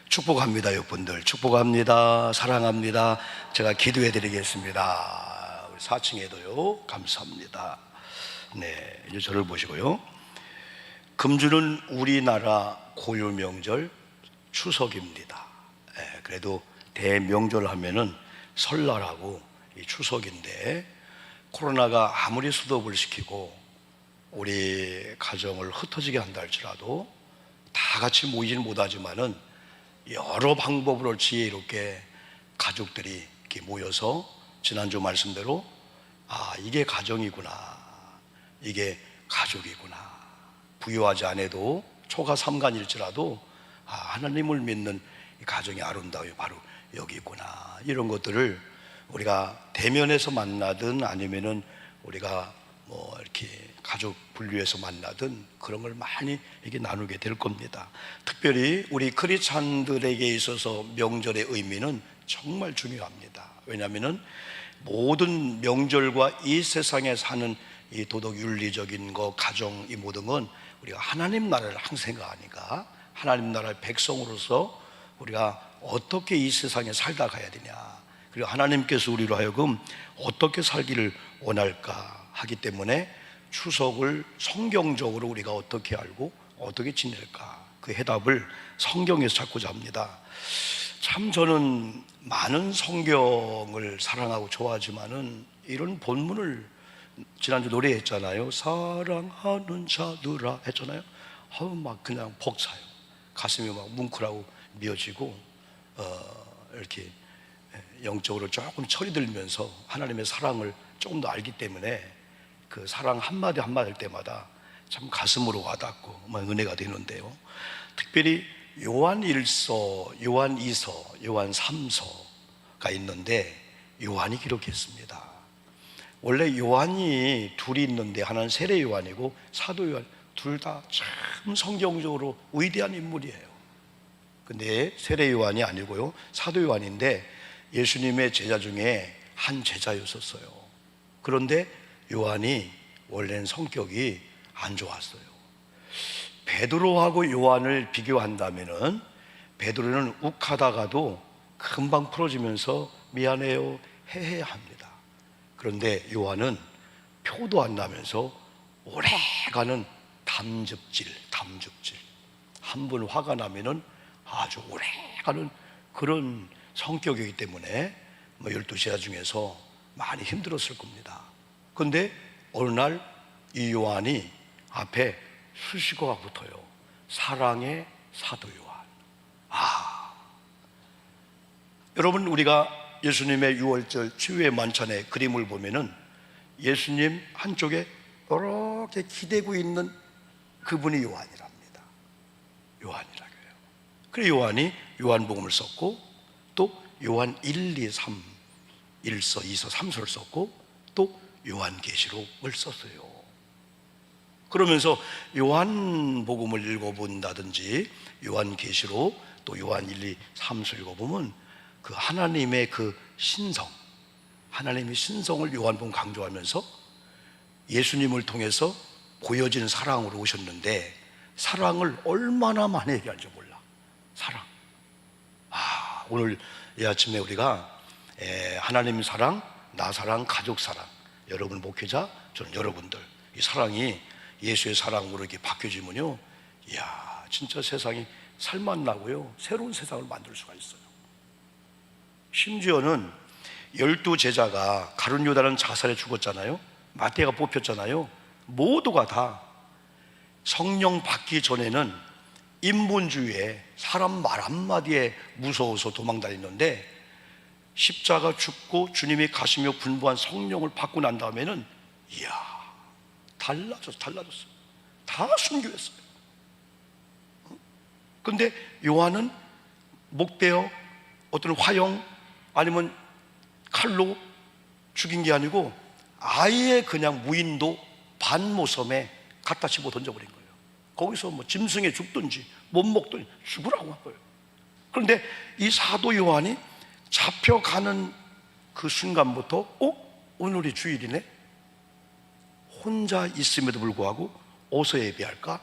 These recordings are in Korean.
축복합니다. 여러분들 축복합니다. 사랑합니다. 제가 기도해 드리겠습니다. 우리 4층에도요. 감사합니다. 네, 이제 저를 보시고요. 금주는 우리나라 고유 명절 추석입니다. 네, 그래도 대명절 하면은 설날하고 이 추석인데, 코로나가 아무리 수도업을 시키고 우리 가정을 흩어지게 한다 할지라도 다 같이 모이지는 못하지만은 여러 방법으로 지혜롭게 가족들이 이렇게 모여서 지난주 말씀대로 이게 가정이구나, 이게 가족이구나, 부유하지 않아도 초가 삼간일지라도 하나님을 믿는 이 가정이 아름다워요. 바로 여기 있구나. 이런 것들을 우리가 대면에서 만나든 아니면은 우리가 뭐 이렇게 가족 분류해서 만나든 그런 걸 많이 이렇게 나누게 될 겁니다. 특별히 우리 크리스찬들에게 있어서 명절의 의미는 정말 중요합니다. 왜냐하면은 모든 명절과 이 세상에 사는 이 도덕 윤리적인 거, 가정, 이 모든 건 우리가 하나님 나라를 항상 생각하니까 하나님 나라의 백성으로서 우리가 어떻게 이 세상에 살다 가야 되냐, 그리고 하나님께서 우리로 하여금 어떻게 살기를 원할까 하기 때문에 추석을 성경적으로 우리가 어떻게 알고 어떻게 지낼까, 그 해답을 성경에서 찾고자 합니다. 참 저는 많은 성경을 사랑하고 좋아하지만은 이런 본문을 지난주 노래했잖아요. 사랑하는 자들아 했잖아요. 막 그냥 벅차요. 가슴이 막 뭉클하고 미어지고 이렇게 영적으로 조금 철이 들면서 하나님의 사랑을 조금 더 알기 때문에 그 사랑 한마디 한마디 할 때마다 참 가슴으로 와닿고 은혜가 되는데요. 특별히 요한 1서, 요한 2서, 요한 3서가 있는데 요한이 기록했습니다. 원래 요한이 둘이 있는데 하나는 세례 요한이고 사도 요한, 둘 다 참 성경적으로 위대한 인물이에요. 근데 세례 요한이 아니고요, 사도 요한인데 예수님의 제자 중에 한 제자였었어요. 그런데 요한이 원래는 성격이 안 좋았어요. 베드로하고 요한을 비교한다면은 베드로는 욱하다가도 금방 풀어지면서 미안해요 해야 합니다. 그런데 요한은 표도 안 나면서 오래가는 담즙질, 한 번 화가 나면은 아주 오래가는 그런 성격이기 때문에 12제자 중에서 많이 힘들었을 겁니다. 그런데 어느 날 이 요한이 앞에 수식어가 붙어요. 사랑의 사도 요한. 여러분, 우리가 예수님의 유월절 치유의 만찬의 그림을 보면은 예수님 한쪽에 이렇게 기대고 있는 그분이 요한이랍니다. 요한이라고 해요. 그래서 요한이 요한복음을 썼고, 또 요한 1, 2, 3, 1서, 2서, 3서를 썼고, 또 요한계시록을 썼어요. 그러면서 요한복음을 읽어본다든지 요한계시록, 또 요한 1, 2, 3서 읽어보면 그 하나님의 그 신성, 하나님의 신성을 요한복음 강조하면서 예수님을 통해서 보여지는 사랑으로 오셨는데, 사랑을 얼마나 많이 얘기하는지 몰라. 사랑. 오늘 이 아침에 우리가 하나님 사랑, 나 사랑, 가족 사랑, 여러분 목회자, 저는 여러분들 이 사랑이 예수의 사랑으로 이렇게 바뀌어지면요, 이야, 진짜 세상이 살맛나고요, 새로운 세상을 만들 수가 있어요. 심지어는 12제자가 가룟 유다는 자살에 죽었잖아요. 마태가 뽑혔잖아요. 모두가 다 성령 받기 전에는 인본주의에 사람 말 한마디에 무서워서 도망다녔는데, 십자가 죽고 주님이 가시며 분부한 성령을 받고 난 다음에는 이야, 달라졌어요. 다 순교했어요. 그런데 요한은 목베어 어떤 화형 아니면 칼로 죽인 게 아니고 아예 그냥 무인도 반모섬에 갖다 집어 던져버린 거예요. 거기서 뭐 짐승에 죽든지 못 먹든지 죽으라고 한 거예요. 그런데 이 사도 요한이 잡혀가는 그 순간부터 오늘이 주일이네, 혼자 있음에도 불구하고 어디서 예배할까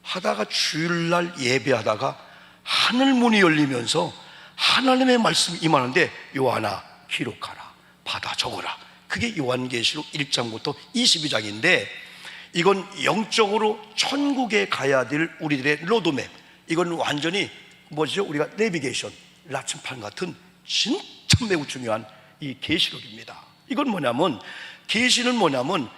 하다가 주일날 예배하다가 하늘 문이 열리면서 하나님의 말씀이 임하는데, 요한아 기록하라, 받아 적어라. 그게 요한계시록 1장부터 22장인데 이건 영적으로 천국에 가야 될 우리들의 로드맵, 이건 완전히 뭐죠? 우리가 내비게이션, 나침판 같은 진짜 매우 중요한 이 계시록입니다. 이건 뭐냐면, 계시는 뭐냐면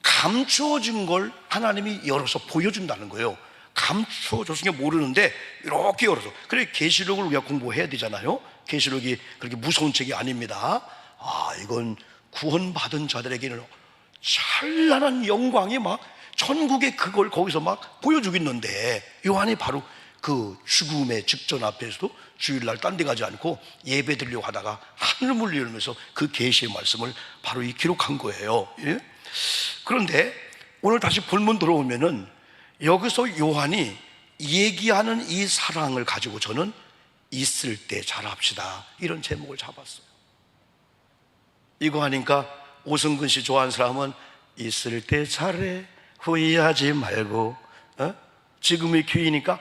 감추어진 걸 하나님이 열어서 보여준다는 거예요. 감추어졌으니까 모르는데 이렇게 열어서. 그래 계시록을 우리가 공부해야 되잖아요. 계시록이 그렇게 무서운 책이 아닙니다. 이건 구원받은 자들에게는 찬란한 영광이 막 천국의 그걸 거기서 막 보여주고 있는데, 요한이 바로 그 죽음의 직전 앞에서도 주일날 딴 데 가지 않고 예배 드리려고 하다가 하늘문을 열면서 그 계시의 말씀을 바로 이 기록한 거예요. 예? 그런데 오늘 다시 본문 들어오면은 여기서 요한이 얘기하는 이 사랑을 가지고 저는 있을 때 잘합시다, 이런 제목을 잡았어요. 이거 하니까 오승근 씨 좋아하는 사람은 있을 때 잘해, 후회하지 말고, 지금의 기회니까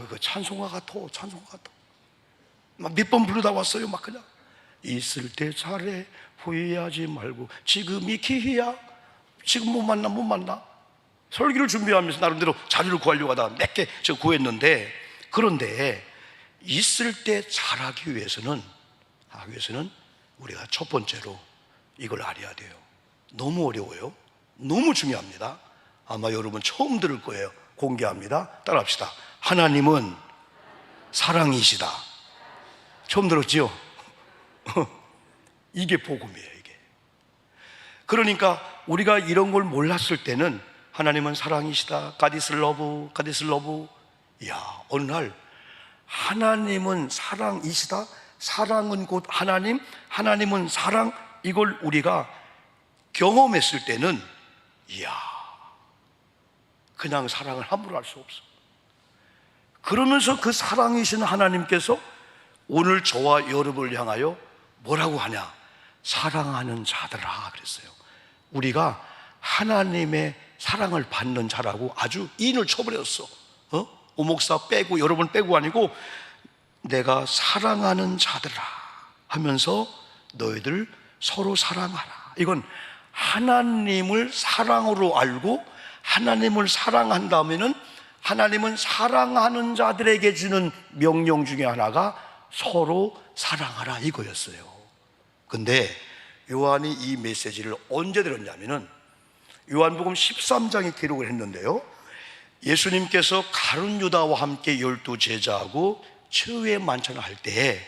그 찬송가 같아, 찬송가 같아. 막 몇 번 부르다 왔어요. 막 그냥 있을 때 잘해, 후회하지 말고, 지금이 기회야. 지금 못 만나. 설교를 준비하면서 나름대로 자료를 구하려고 하다가 몇 개 제가 구했는데, 그런데 있을 때 잘하기 위해서는 우리가 첫 번째로 이걸 알아야 돼요. 너무 어려워요. 너무 중요합니다. 아마 여러분 처음 들을 거예요. 공개합니다. 따라합시다. 하나님은 사랑이시다. 처음 들었지요? 이게 복음이에요, 이게. 그러니까 우리가 이런 걸 몰랐을 때는 하나님은 사랑이시다, God is love, God is love. 어느 날 하나님은 사랑이시다, 사랑은 곧 하나님, 하나님은 사랑, 이걸 우리가 경험했을 때는 그냥 사랑을 함부로 할 수 없어. 그러면서 그 사랑이신 하나님께서 오늘 저와 여러분을 향하여 뭐라고 하냐? 사랑하는 자들아 그랬어요. 우리가 하나님의 사랑을 받는 자라고 아주 인을 쳐버렸어. 오목사 빼고 여러분 빼고 아니고, 내가 사랑하는 자들아 하면서 너희들 서로 사랑하라. 이건 하나님을 사랑으로 알고 하나님을 사랑한 다음에는 하나님은 사랑하는 자들에게 주는 명령 중에 하나가 서로 사랑하라, 이거였어요. 근데 요한이 이 메시지를 언제 들었냐면은 요한복음 13장에 기록을 했는데요, 예수님께서 가룟 유다와 함께 12 제자하고 최후의 만찬을 할 때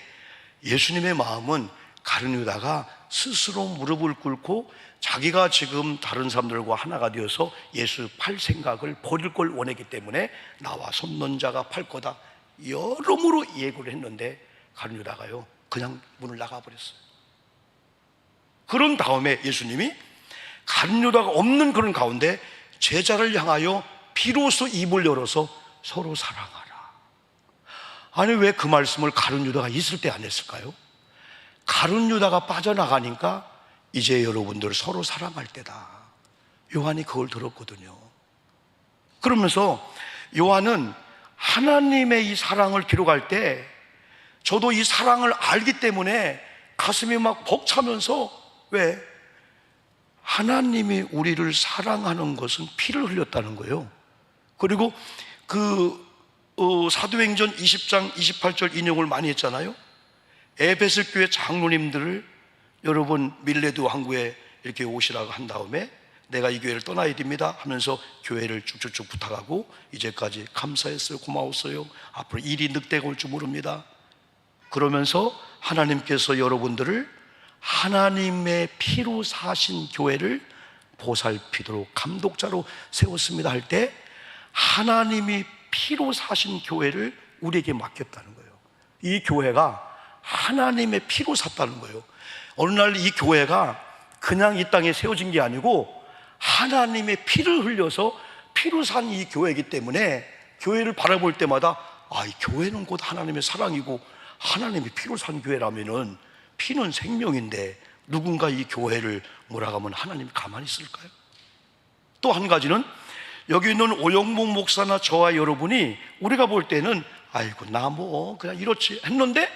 예수님의 마음은 가룟 유다가 스스로 무릎을 꿇고 자기가 지금 다른 사람들과 하나가 되어서 예수 팔 생각을 버릴 걸 원했기 때문에 나와 손는 자가 팔 거다, 여러모로 예고를 했는데 가룟 유다가요 그냥 문을 나가버렸어요. 그런 다음에 예수님이 가룟 유다가 없는 그런 가운데 제자를 향하여 비로소 입을 열어서 서로 사랑하라. 아니 왜 그 말씀을 가룟 유다가 있을 때 안 했을까요? 가룟 유다가 빠져나가니까 이제 여러분들 서로 사랑할 때다. 요한이 그걸 들었거든요. 그러면서 요한은 하나님의 이 사랑을 기록할 때 저도 이 사랑을 알기 때문에 가슴이 막 벅차면서, 왜? 하나님이 우리를 사랑하는 것은 피를 흘렸다는 거예요. 그리고 사도행전 20장 28절 인용을 많이 했잖아요. 에베소 교회 장로님들을 여러분 밀레드 항구에 이렇게 오시라고 한 다음에 내가 이 교회를 떠나야 됩니다 하면서 교회를 쭉쭉쭉 부탁하고 이제까지 감사했어요, 고마웠어요, 앞으로 일이 늑대가 올 줄 모릅니다. 그러면서 하나님께서 여러분들을 하나님의 피로 사신 교회를 보살피도록 감독자로 세웠습니다 할 때 하나님이 피로 사신 교회를 우리에게 맡겼다는 거예요. 이 교회가 하나님의 피로 샀다는 거예요. 어느 날 이 교회가 그냥 이 땅에 세워진 게 아니고 하나님의 피를 흘려서 피로 산 이 교회이기 때문에 교회를 바라볼 때마다 이 교회는 곧 하나님의 사랑이고 하나님의 피로 산 교회라면은 피는 생명인데 누군가 이 교회를 뭐라고 하면 하나님이 가만히 있을까요? 또 한 가지는 여기 있는 오영복 목사나 저와 여러분이 우리가 볼 때는 아이고 나 뭐 그냥 이렇지 했는데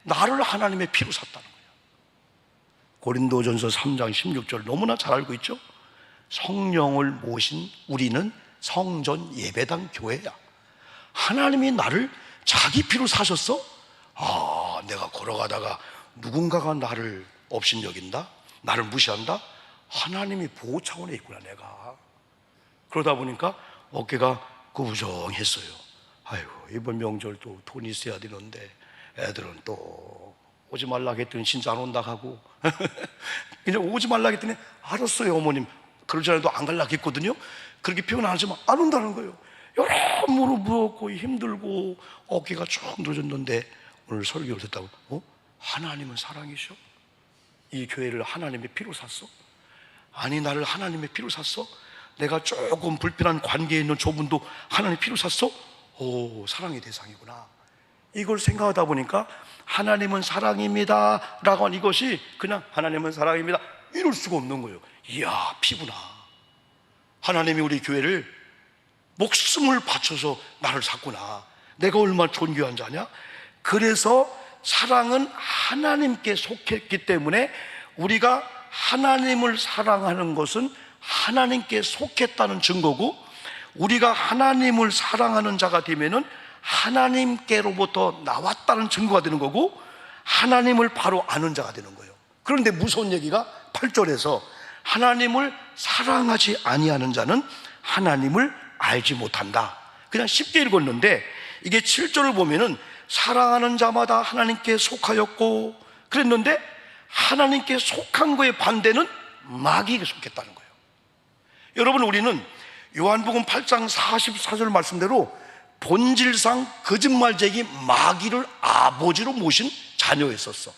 나를 하나님의 피로 샀다는 거예요. 고린도전서 3장 16절 너무나 잘 알고 있죠? 성령을 모신 우리는 성전 예배당 교회야. 하나님이 나를 자기 피로 사셨어? 아, 내가 걸어가다가 누군가가 나를 업신여긴다? 나를 무시한다? 하나님이 보호 차원에 있구나 내가. 그러다 보니까 어깨가 구부정했어요. 아이고 이번 명절도 돈 있어야 되는데 애들은 또 오지 말라 했더니 진짜 안 온다 하고 그냥 오지 말라 했더니 알았어요 어머님, 그러지 않아도 안 갈라 했거든요. 그렇게 표현 안 하지만 안 온다는 거예요. 여러모로 무겁고 힘들고 어깨가 쭉 늘어졌는데 오늘 설교를 듣다고 하나님은 사랑이셔? 이 교회를 하나님의 피로 샀어? 아니 나를 하나님의 피로 샀어? 내가 조금 불편한 관계에 있는 저분도 하나님의 피로 샀어? 오, 사랑의 대상이구나. 이걸 생각하다 보니까 하나님은 사랑입니다 라고 한 이것이 그냥 하나님은 사랑입니다 이럴 수가 없는 거예요. 이야, 피구나. 하나님이 우리 교회를 목숨을 바쳐서 나를 샀구나. 내가 얼마나 존귀한 자냐. 그래서 사랑은 하나님께 속했기 때문에 우리가 하나님을 사랑하는 것은 하나님께 속했다는 증거고, 우리가 하나님을 사랑하는 자가 되면은 하나님께로부터 나왔다는 증거가 되는 거고, 하나님을 바로 아는 자가 되는 거예요. 그런데 무서운 얘기가 8절에서 하나님을 사랑하지 아니하는 자는 하나님을 알지 못한다. 그냥 쉽게 읽었는데 이게 7절을 보면은 사랑하는 자마다 하나님께 속하였고 그랬는데, 하나님께 속한 거의 반대는 마귀에게 속했다는 거예요. 여러분, 우리는 요한복음 8장 44절 말씀대로 본질상 거짓말쟁이 마귀를 아버지로 모신 자녀였었어.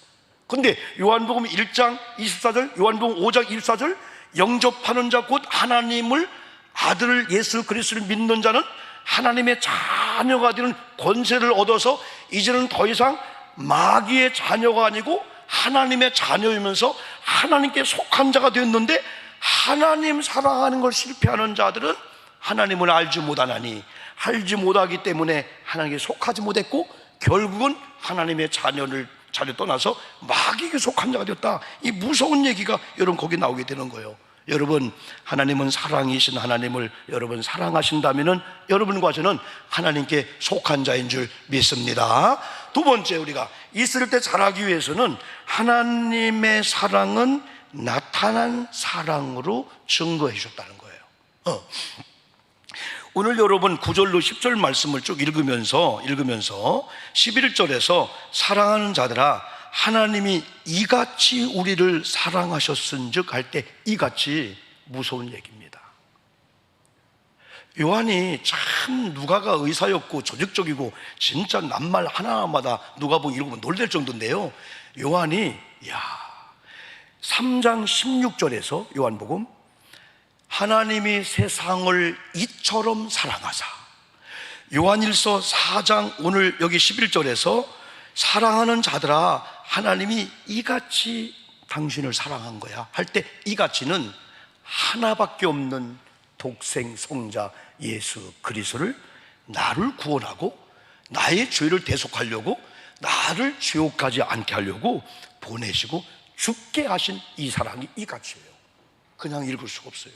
근데 요한복음 1장 24절, 요한복음 5장 24절, 영접하는 자 곧 하나님을 아들 예수 그리스도를 믿는 자는 하나님의 자녀가 되는 권세를 얻어서 이제는 더 이상 마귀의 자녀가 아니고 하나님의 자녀이면서 하나님께 속한 자가 되었는데, 하나님 사랑하는 걸 실패하는 자들은 하나님을 알지 못하나니, 알지 못하기 때문에 하나님께 속하지 못했고 결국은 하나님의 자녀 떠나서 마귀에게 속한 자가 되었다. 이 무서운 얘기가 여러분 거기 나오게 되는 거예요. 여러분, 하나님은 사랑이신 하나님을 여러분 사랑하신다면은 여러분과 저는 하나님께 속한 자인 줄 믿습니다. 두 번째, 우리가 있을 때 자라기 위해서는 하나님의 사랑은 나타난 사랑으로 증거해 주셨다는 거예요. 오늘 여러분 9절로 10절 말씀을 쭉 읽으면서 11절에서 사랑하는 자들아 하나님이 이같이 우리를 사랑하셨은즉 할 때 이같이 무서운 얘기입니다. 요한이 참 누가가 의사였고 조직적이고 진짜 낱말 하나마다 누가복음 읽으면 놀랄 정도인데요, 요한이 3장 16절에서 요한복음 하나님이 세상을 이처럼 사랑하사, 요한일서 4장 오늘 여기 11절에서 사랑하는 자들아 하나님이 이같이 당신을 사랑한 거야 할 때 이같이는 하나밖에 없는 독생 성자 예수 그리스도를 나를 구원하고 나의 죄를 대속하려고 나를 지옥 가지 않게 하려고 보내시고 죽게 하신 이 사랑이 이같이에요. 그냥 읽을 수가 없어요.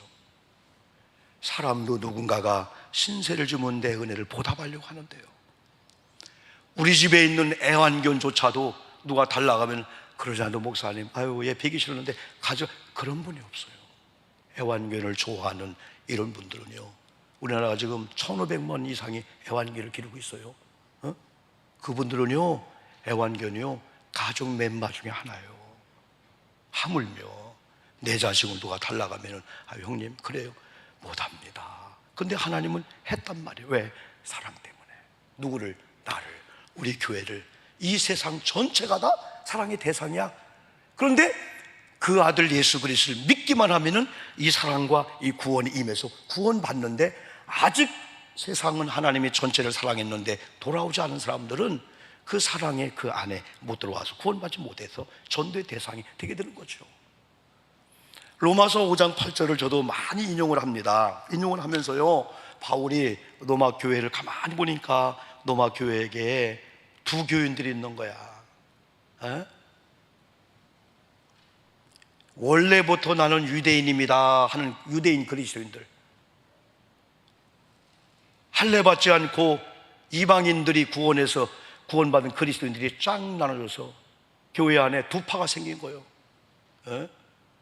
사람도 누군가가 신세를 주면 내 은혜를 보답하려고 하는데요, 우리 집에 있는 애완견조차도 누가 달라가면 그러지 않아도 목사님 아유 얘 배기 싫었는데 가져, 그런 분이 없어요. 애완견을 좋아하는 이런 분들은요, 우리나라가 지금 1,500만 이상이 애완견을 기르고 있어요. 그분들은요 애완견이요 가족 멤버 중에 하나예요. 하물며 내 자식은 누가 달라가면 아 형님 그래요 못합니다. 근데 하나님은 했단 말이에요. 왜? 사랑 때문에. 누구를? 나를, 우리 교회를, 이 세상 전체가 다 사랑의 대상이야. 그런데 그 아들 예수 그리스도를 믿기만 하면은 이 사랑과 이 구원이 임해서 구원받는데, 아직 세상은 하나님이 전체를 사랑했는데 돌아오지 않은 사람들은 그 사랑의 그 안에 못 들어와서 구원받지 못해서 전도의 대상이 되게 되는 거죠. 로마서 5장 8절을 저도 많이 인용을 합니다. 인용을 하면서요, 바울이 로마 교회를 가만히 보니까 로마 교회에게 부교인들이 있는 거야. 에? 원래부터 나는 유대인입니다 하는 유대인 그리스도인들, 할례 받지 않고 이방인들이 구원해서 구원받은 그리스도인들이 쫙 나눠져서 교회 안에 두 파가 생긴 거예요. 에?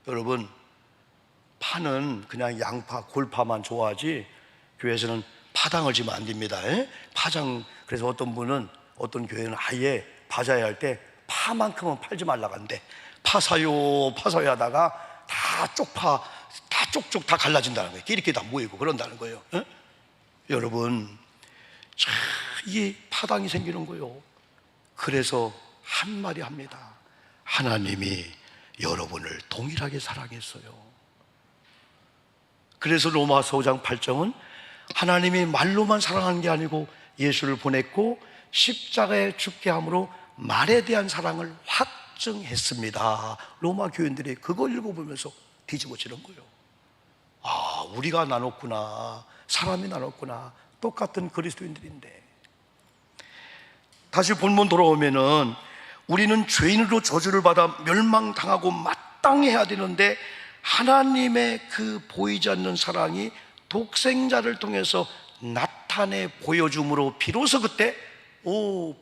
여러분, 파는 그냥 양파, 골파만 좋아하지 교회에서는 파당을 지면 안 됩니다. 에? 파장. 그래서 어떤 분은, 어떤 교회는 아예 바자회 할 때 파만큼은 팔지 말라고 한대. 파 사요 하다가 다 쪽파, 다 쪽쪽 다 갈라진다는 거예요. 이렇게 다 모이고 그런다는 거예요. 에? 여러분, 이게 파당이 생기는 거예요. 그래서 한마디 합니다. 하나님이 여러분을 동일하게 사랑했어요. 그래서 로마서 5장 8절은 하나님이 말로만 사랑하는 게 아니고 예수를 보냈고 십자가에 죽게 함으로 말에 대한 사랑을 확증했습니다. 로마 교인들이 그걸 읽어보면서 뒤집어지는 거예요. 아, 우리가 나눴구나, 사람이 나눴구나, 똑같은 그리스도인들인데. 다시 본문 돌아오면은 우리는 죄인으로 저주를 받아 멸망당하고 마땅해야 되는데 하나님의 그 보이지 않는 사랑이 독생자를 통해서 나타내 보여줌으로 비로소 그때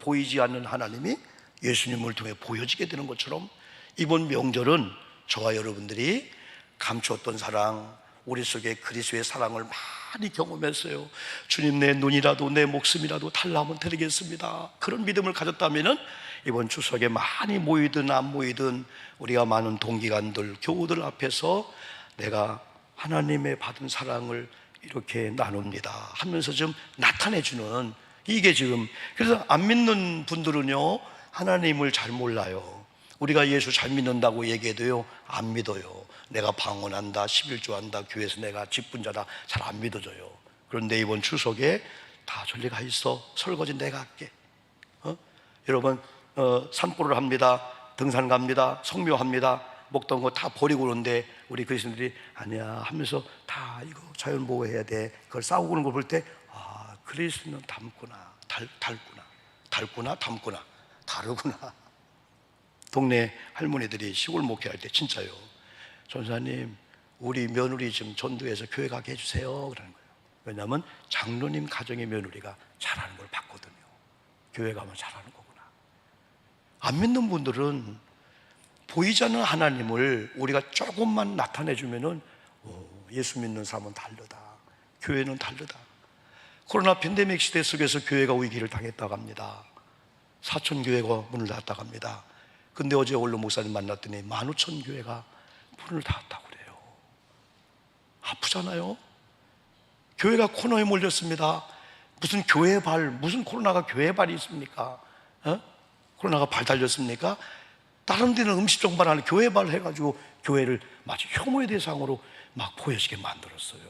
보이지 않는 하나님이 예수님을 통해 보여지게 되는 것처럼 이번 명절은 저와 여러분들이 감추었던 사랑, 우리 속에 그리스도의 사랑을 많이 경험했어요. 주님, 내 눈이라도 내 목숨이라도 달라면 드리겠습니다. 그런 믿음을 가졌다면 이번 추석에 많이 모이든 안 모이든 우리가 많은 동기간들, 교우들 앞에서 내가 하나님의 받은 사랑을 이렇게 나눕니다 하면서 좀 나타내주는, 이게 지금. 그래서 안 믿는 분들은요, 하나님을 잘 몰라요. 우리가 예수 잘 믿는다고 얘기해도요, 안 믿어요. 내가 방언한다, 11조한다, 교회에서 내가 직분자다, 잘 안 믿어져요. 그런데 이번 추석에 다 저리 가 있어, 설거지 내가 할게. 여러분, 산보를 합니다, 등산 갑니다, 성묘합니다, 먹던 거 다 버리고 오는데 우리 그리스도인들이 아니야 하면서 다 이거 자연 보호해야 돼, 그걸 싸우고 그런 걸 볼 때 그리스도는 닮구나, 닮구나, 다르구나. 동네 할머니들이 시골 목회할 때 진짜요, 전사님 우리 며느리 좀 전도해서 교회 가게 해주세요 그러는 거예요. 왜냐하면 장로님 가정의 며느리가 잘하는 걸 봤거든요. 교회 가면 잘하는 거구나. 안 믿는 분들은 보이지 않는 하나님을 우리가 조금만 나타내주면은 예수 믿는 사람은 다르다, 교회는 다르다. 코로나 팬데믹 시대 속에서 교회가 위기를 당했다고 합니다. 사천교회가 문을 닫았다고 합니다. 근데 어제 원로 목사님 만났더니 15,000교회가 문을 닫았다고 그래요. 아프잖아요. 교회가 코너에 몰렸습니다. 무슨 교회 발, 무슨 코로나가 교회 발이 있습니까? 코로나가 발 달렸습니까? 다른 데는 음식점 발하는 교회 발 해가지고 교회를 마치 혐오의 대상으로 막 보여지게 만들었어요.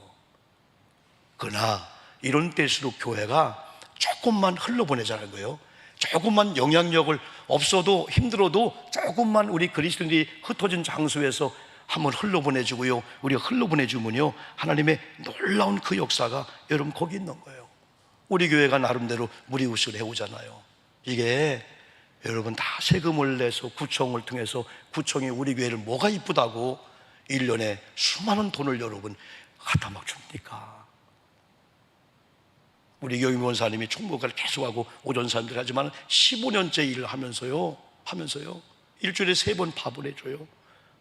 그러나 이런 때일수록 교회가 조금만 흘러보내자는 거예요. 조금만 영향력을, 없어도 힘들어도 조금만 우리 그리스도인들이 흩어진 장소에서 한번 흘러보내주고요, 우리가 흘러보내주면요, 하나님의 놀라운 그 역사가 여러분 거기 있는 거예요. 우리 교회가 나름대로 무리구슬을 해오잖아요. 이게 여러분 다 세금을 내서 구청을 통해서, 구청이 우리 교회를 뭐가 이쁘다고 1년에 수많은 돈을 여러분 갖다 막 줍니까? 우리 여임원사님이 총무과를 계속하고 오전사님들 하지만 15년째 일을 하면서요 일주일에 3번 밥을 해줘요.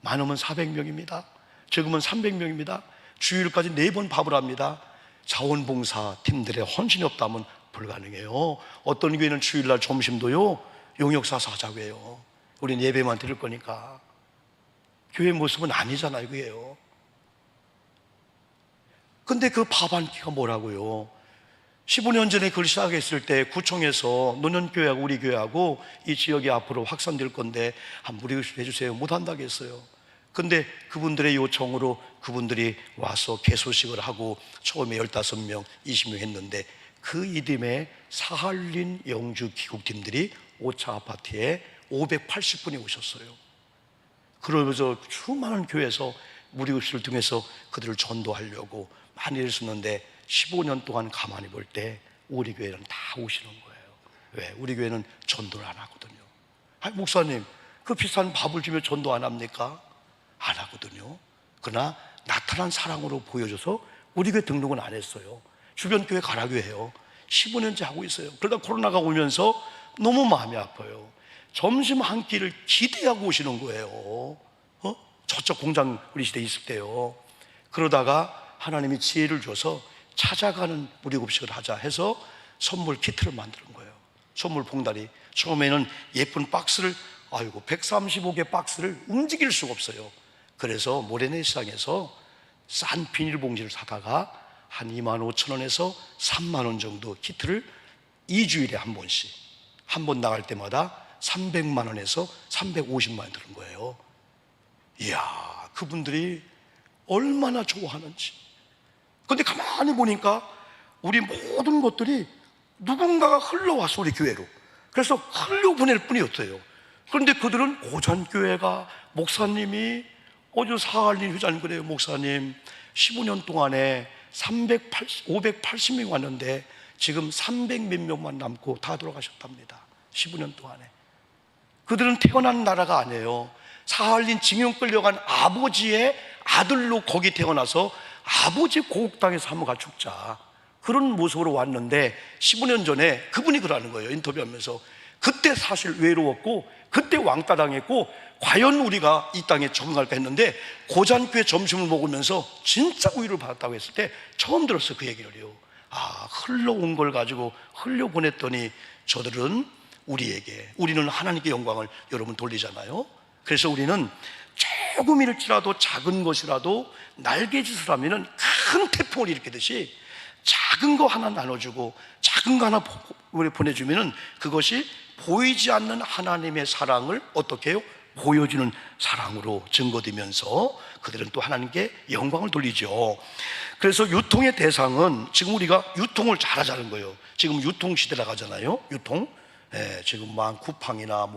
많으면 400명입니다 적으면 300명입니다 주일까지 4번 밥을 합니다. 자원봉사 팀들의 헌신이 없다면 불가능해요. 어떤 교회는 주일날 점심도요 용역사서 하자고 해요. 우리는 예배만 드릴 거니까. 교회 모습은 아니잖아요, 그게요. 근데 그 밥 한 끼가 뭐라고요? 15년 전에 그걸 시작했을 때 구청에서 노년교회하고 우리 교회하고 이 지역이 앞으로 확산될 건데 한번 무리구슬 해주세요, 못한다고 했어요. 근데 그분들의 요청으로 그분들이 와서 개소식을 하고 처음에 15명, 20명 했는데 그 이듬해 사할린 영주 기국팀들이 5차 아파트에 580분이 오셨어요. 그러면서 수많은 교회에서 무리구슬을 통해서 그들을 전도하려고 많이 일을 썼는데 15년 동안 가만히 볼 때 우리 교회는 다 오시는 거예요. 왜? 우리 교회는 전도를 안 하거든요. 아니, 목사님, 그 비싼 밥을 주며 전도 안 합니까? 안 하거든요. 그러나 나타난 사랑으로 보여줘서 우리 교회 등록은 안 했어요. 주변 교회 가라고 해요. 15년째 하고 있어요. 그러다 코로나가 오면서 너무 마음이 아파요. 점심 한 끼를 기대하고 오시는 거예요. 저쪽 공장 우리 시대에 있을 때요. 그러다가 하나님이 지혜를 줘서 찾아가는 무료급식을 하자 해서 선물 키트를 만드는 거예요. 선물 봉다리. 처음에는 예쁜 박스를, 135개 박스를 움직일 수가 없어요. 그래서 모래내 시장에서 싼 비닐봉지를 사다가 한 25,000원에서 3만 원 정도 키트를 2주일에 한 번씩, 한 번 나갈 때마다 300만 원에서 350만 원 드는 거예요. 이야, 그분들이 얼마나 좋아하는지. 그런데 가만히 보니까 우리 모든 것들이 누군가가 흘러와서 우리 교회로, 그래서 흘려보낼 뿐이었어요. 그런데 그들은 고전교회가, 목사님이 어제 사할린 회장님 그래요. 목사님 15년 동안에 580명이 왔는데 지금 300몇 명만 남고 다 돌아가셨답니다. 15년 동안에. 그들은 태어난 나라가 아니에요. 사할린 징용 끌려간 아버지의 아들로 거기 태어나서 아버지 고국 땅에서 한번 가 죽자, 그런 모습으로 왔는데 15년 전에 그분이 그러는 거예요. 인터뷰하면서 그때 사실 외로웠고 그때 왕따 당했고 과연 우리가 이 땅에 적응할까 했는데 고잔교회 점심을 먹으면서 진짜 우위를 받았다고 했을 때 처음 들었어요. 그 얘기를요. 흘러온 걸 가지고 흘려보냈더니 저들은 우리는 하나님께 영광을 여러분 돌리잖아요. 그래서 우리는 조금일지라도 작은 것이라도 날개짓을 하면은 큰 태풍을 일으키듯이 작은 거 하나 나눠주고 작은 거 하나 보내주면은 그것이 보이지 않는 하나님의 사랑을 어떻게 해요? 보여주는 사랑으로 증거되면서 그들은 또 하나님께 영광을 돌리죠. 그래서 유통의 대상은 지금 우리가 유통을 잘하자는 거예요. 지금 유통 시대라 가잖아요. 유통. 지금 막 쿠팡이나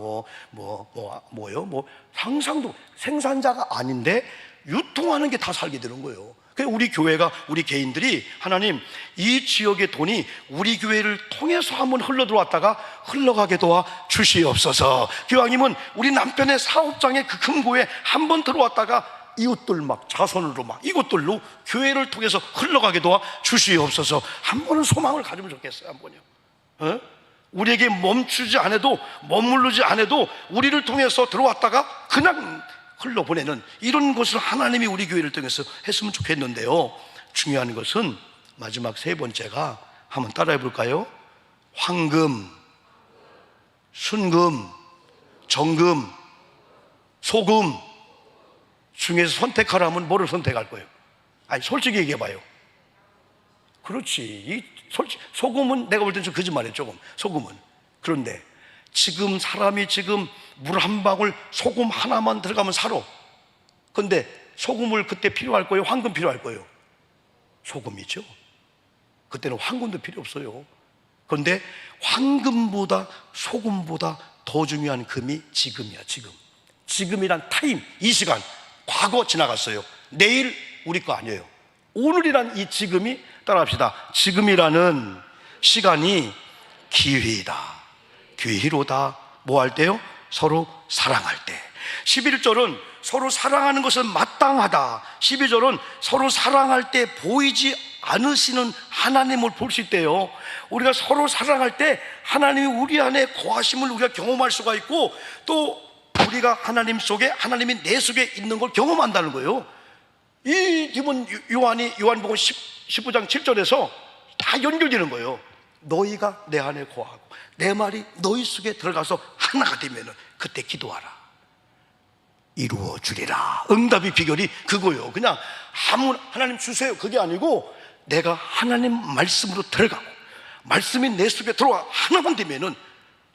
상상도 생산자가 아닌데 유통하는 게 다 살게 되는 거예요. 그래서 우리 교회가, 우리 개인들이 하나님 이 지역의 돈이 우리 교회를 통해서 한번 흘러 들어왔다가 흘러가게 도와 주시옵소서. 기왕이면 우리 남편의 사업장의 그 금고에 한번 들어왔다가 이웃들 막 자손으로 막 이것들로 교회를 통해서 흘러가게 도와 주시옵소서. 한 번은 소망을 가지면 좋겠어요. 한 번요. 우리에게 멈추지 않아도, 머무르지 않아도 우리를 통해서 들어왔다가 그냥 흘러보내는 이런 것을 하나님이 우리 교회를 통해서 했으면 좋겠는데요. 중요한 것은 마지막 세 번째가, 한번 따라해 볼까요? 황금, 순금, 정금, 소금 중에서 선택하라면 뭐를 선택할 거예요? 솔직히 얘기해 봐요. 그렇지. 소금은 내가 볼 때는 좀 거짓말이에요. 조금 소금은. 그런데 지금 사람이 지금 물 한 방울 소금 하나만 들어가면 살아. 근데 소금을 그때 필요할 거예요? 황금 필요할 거예요? 소금이죠. 그때는 황금도 필요 없어요. 그런데 황금보다 소금보다 더 중요한 금이 지금이야. 지금이란 타임, 이 시간. 과거 지나갔어요. 내일 우리 거 아니에요. 오늘이란 이 지금이, 따라합시다. 지금이라는 시간이 기회로다. 뭐 할 때요? 서로 사랑할 때. 11절은 서로 사랑하는 것은 마땅하다. 12절은 서로 사랑할 때 보이지 않으시는 하나님을 볼 수 있대요. 우리가 서로 사랑할 때 하나님이 우리 안에 거하심을 우리가 경험할 수가 있고, 또 우리가 하나님 속에, 하나님이 내 속에 있는 걸 경험한다는 거예요. 이 기본 요한복음 19장 7절에서 다 연결되는 거예요. 너희가 내 안에 거하고 내 말이 너희 속에 들어가서 하나가 되면 그때 기도하라. 이루어 주리라. 응답의 비결이 그거예요. 그냥 하나님 주세요 그게 아니고, 내가 하나님 말씀으로 들어가고 말씀이 내 속에 들어와 하나만 되면은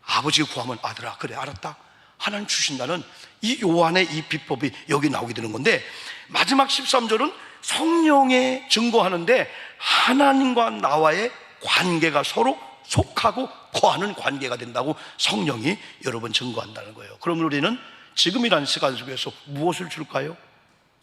아버지가 구하면 아들아 그래 알았다, 하나님 주신다는 이 요한의 이 비법이 여기 나오게 되는 건데, 마지막 13절은 성령에 증거하는데 하나님과 나와의 관계가 서로 속하고 거하는 관계가 된다고 성령이 여러분 증거한다는 거예요. 그러면 우리는 지금이라는 시간 속에서 무엇을 줄까요?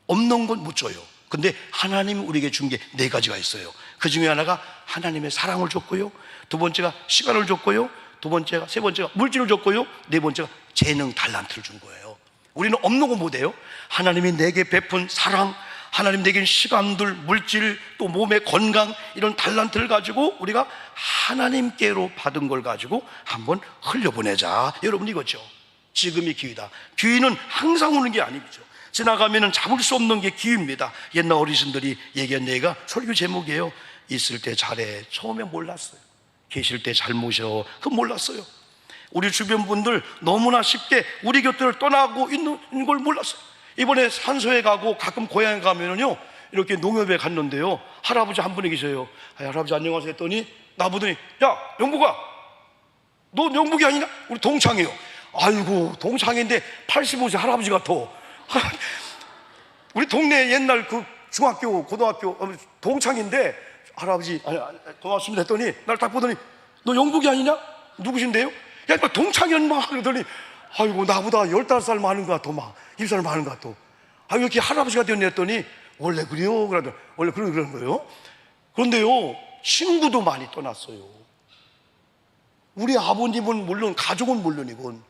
없는 건 못 줘요. 근데 하나님이 우리에게 준 게 네 가지가 있어요. 그 중에 하나가 하나님의 사랑을 줬고요, 두 번째가 시간을 줬고요, 두 번째가, 세 번째가 물질을 줬고요. 네 번째가 재능 달란트를 준 거예요. 우리는 없는 거 못해요. 하나님이 내게 베푼 사랑, 하나님 내게 시간들, 물질, 또 몸의 건강, 이런 달란트를 가지고 우리가 하나님께로 받은 걸 가지고 한번 흘려보내자. 여러분, 이거죠. 지금이 기회다. 기회는 항상 오는 게 아니죠. 지나가면 잡을 수 없는 게 기회입니다. 옛날 어르신들이 얘기한 얘기가 설교 제목이에요. 있을 때 잘해. 처음에 몰랐어요. 계실 때 잘 모셔. 그건 몰랐어요. 우리 주변 분들 너무나 쉽게 우리 곁을 떠나고 있는 걸 몰랐어요. 이번에 산소에 가고 가끔 고향에 가면은요, 이렇게 농협에 갔는데요, 할아버지 한 분이 계셔요. 할아버지 안녕하세요 했더니 나보더니, 야 영국아, 너 영국이 아니냐? 우리 동창이에요. 아이고, 동창인데 85세 할아버지 같아. 우리 동네 옛날 그 중학교 고등학교 동창인데 할아버지 고맙습니다 했더니 날 딱 보더니, 너 영국이 아니냐? 누구신데요? 야, 동창이었나? 그러더니 아이고, 나보다 15살 많은 것 같아. 막 20살 많은 것 같아. 아, 왜 이렇게 할아버지가 되었냐 했더니 원래 그래요. 그러더니 원래 그런 거예요. 그런데요, 친구도 많이 떠났어요. 우리 아버님은 물론, 가족은 물론이군,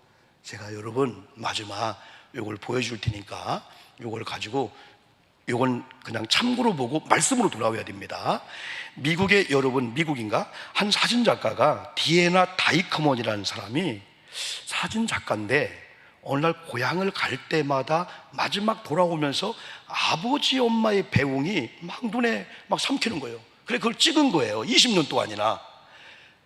제가 여러분 마지막 요걸 보여줄 테니까 요걸 가지고, 요건 그냥 참고로 보고 말씀으로 돌아와야 됩니다. 미국의, 여러분 미국인가? 한 사진작가가 디애나 다이커먼이라는 사람이 사진작가인데 어느 날 고향을 갈 때마다 마지막 돌아오면서 아버지 엄마의 배웅이 막 눈에 막 삼키는 거예요. 그래 그걸 찍은 거예요. 20년 동안이나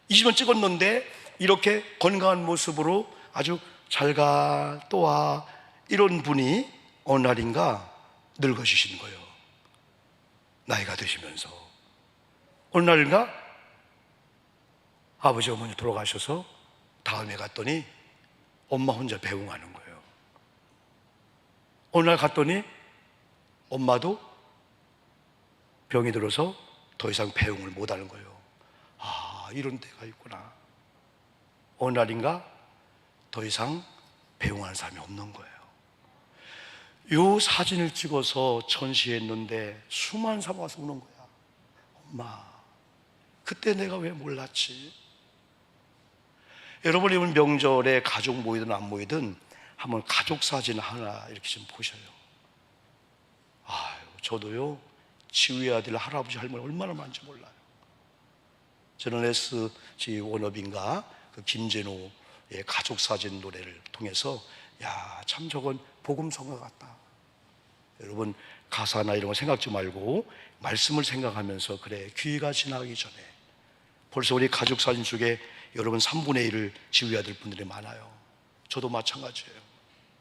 20년 찍었는데 이렇게 건강한 모습으로 아주 잘가 또 와 이런 분이 어느 날인가 늙어지신 거예요. 나이가 드시면서 어느 날인가 아버지 어머니 돌아가셔서 다음에 갔더니 엄마 혼자 배웅하는 거예요. 어느 날 갔더니 엄마도 병이 들어서 더 이상 배웅을 못하는 거예요. 아, 이런 때가 있구나. 어느 날인가 더 이상 배웅하는 사람이 없는 거예요. 요 사진을 찍어서 전시했는데 수많은 사람이 와서 우는 거야. 엄마, 그때 내가 왜 몰랐지? 여러분, 이번 명절에 가족 모이든 안 모이든 한번 가족 사진 하나 이렇게 좀 보셔요. 아유, 저도요, 지우의 아들 할아버지 할머니 얼마나 많은지 몰라요. 저는 SG 워너비인가 그 김제노의 가족 사진 노래를 통해서 야, 참 저건 복음성가 같다. 여러분, 가사나 이런 거 생각지 말고 말씀을 생각하면서, 그래, 기회가 지나기 전에 벌써 우리 가족 사진 속에 여러분 3분의 1을 지우야 될 분들이 많아요. 저도 마찬가지예요.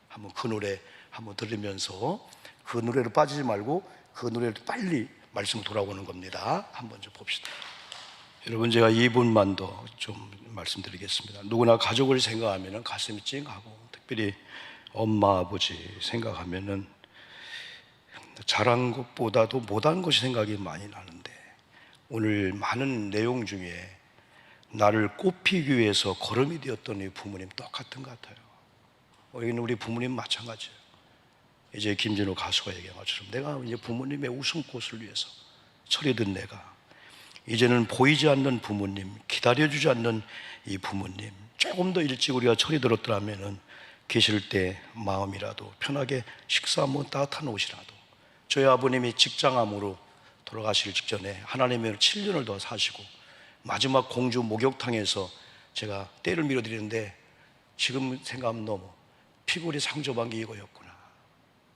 한번 그 노래 한번 들으면서 그 노래로 빠지지 말고 그 노래를 빨리 말씀 돌아오는 겁니다. 한번 좀 봅시다. 여러분, 제가 2분만 더 좀 말씀드리겠습니다. 누구나 가족을 생각하면 가슴이 찡하고, 특별히 엄마 아버지 생각하면은 잘한 것보다도 못한 것이 생각이 많이 나는데, 오늘 많은 내용 중에 나를 꼽히기 위해서 걸음이 되었던 이 부모님 똑같은 것 같아요. 여기는 우리 부모님 마찬가지예요. 이제 김진호 가수가 얘기한 것처럼 내가 이제 부모님의 웃음꽃을 위해서 처리된 내가, 이제는 보이지 않는 부모님, 기다려주지 않는 이 부모님, 조금 더 일찍 우리가 처리 들었더라면은 계실 때 마음이라도 편하게 식사 한번, 따뜻한 옷이라도. 저희 아버님이 직장암으로 돌아가실 직전에 하나님의 7년을 더 사시고 마지막 공주 목욕탕에서 제가 때를 밀어드리는데, 지금 생각하면 너무 피골이 상접한 게 이거였구나.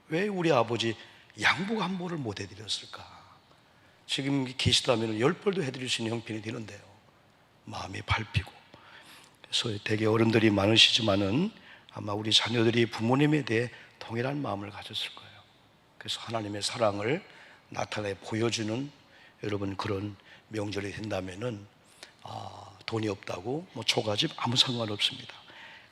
왜 우리 아버지 양복 한 벌을 못 해드렸을까? 지금 계시다면 10벌도 해드릴 수 있는 형편이 되는데요. 마음이 밟히고. 그래서 되게 어른들이 많으시지만은 아마 우리 자녀들이 부모님에 대해 동일한 마음을 가졌을 거예요. 그래서 하나님의 사랑을 나타내 보여주는 여러분 그런 명절이 된다면은 돈이 없다고 뭐 초가집 아무 상관없습니다.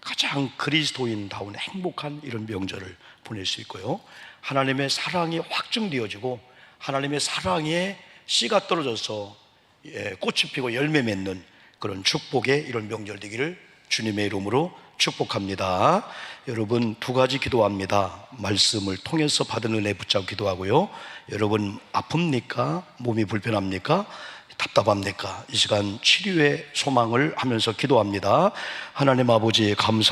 가장 그리스도인다운 행복한 이런 명절을 보낼 수 있고요, 하나님의 사랑이 확증되어지고 하나님의 사랑에 씨가 떨어져서 꽃이 피고 열매 맺는 그런 축복의 이런 명절 되기를 주님의 이름으로 축복합니다. 여러분, 두 가지 기도합니다. 말씀을 통해서 받은 은혜 붙잡고 기도하고요, 여러분 아픕니까? 몸이 불편합니까? 답답합니까? 이 시간 치료의 소망을 하면서 기도합니다. 하나님 아버지 감사